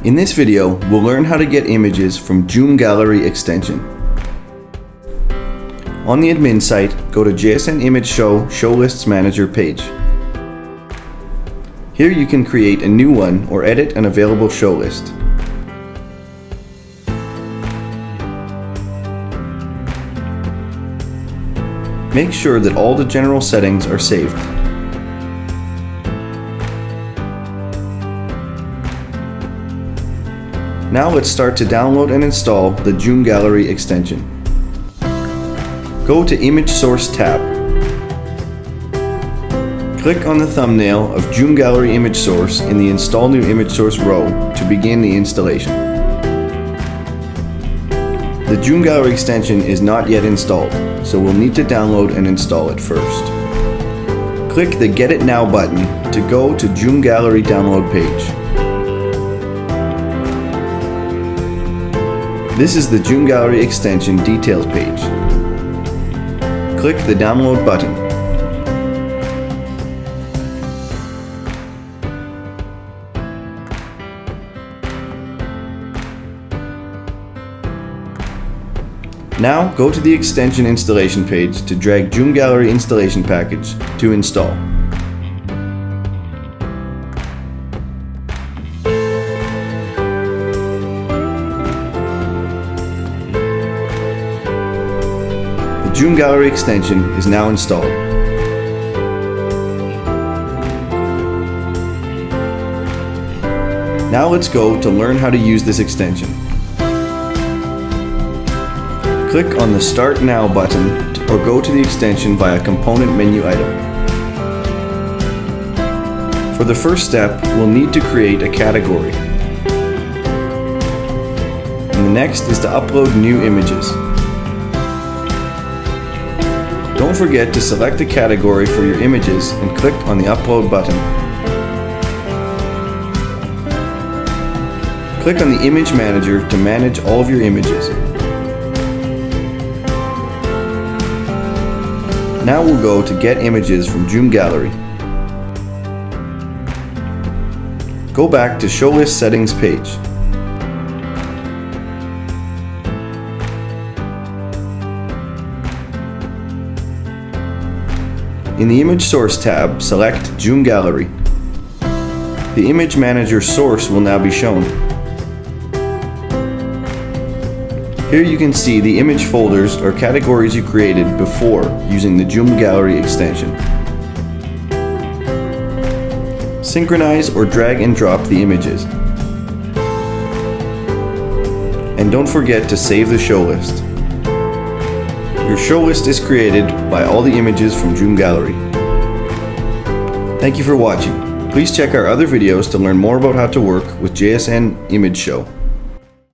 In this video, we'll learn how to get images from JoomGallery extension. On the admin site, go to JSN ImageShow Show Lists Manager page. Here you can create a new one or edit an available show list. Make sure that all the general settings are saved. Now let's start to download and install the JoomGallery extension. Go to Image Source tab. Click on the thumbnail of JoomGallery Image Source in the Install New Image Source row to begin the installation. The JoomGallery extension is not yet installed, so we'll need to download and install it first. Click the Get It Now button to go to JoomGallery download page. This is the JoomGallery extension details page. Click the download button. Now go to the extension installation page to drag JoomGallery installation package to install. The JoomGallery extension is now installed. Now let's go to learn how to use this extension. Click on the Start Now button or go to the extension via component menu item. For the first step, we'll need to create a category. And the next is to upload new images. Don't forget to select a category for your images and click on the Upload button. Click on the Image Manager to manage all of your images. Now we'll go to Get Images from JoomGallery. Go back to Show List Settings page. In the Image Source tab, select JoomGallery. The Image Manager source will now be shown. Here you can see the image folders or categories you created before using the JoomGallery extension. Synchronize or drag and drop the images. And don't forget to save the show list. Your show list is created by all the images from JoomGallery. Thank you for watching. Please check our other videos to learn more about how to work with JSN ImageShow.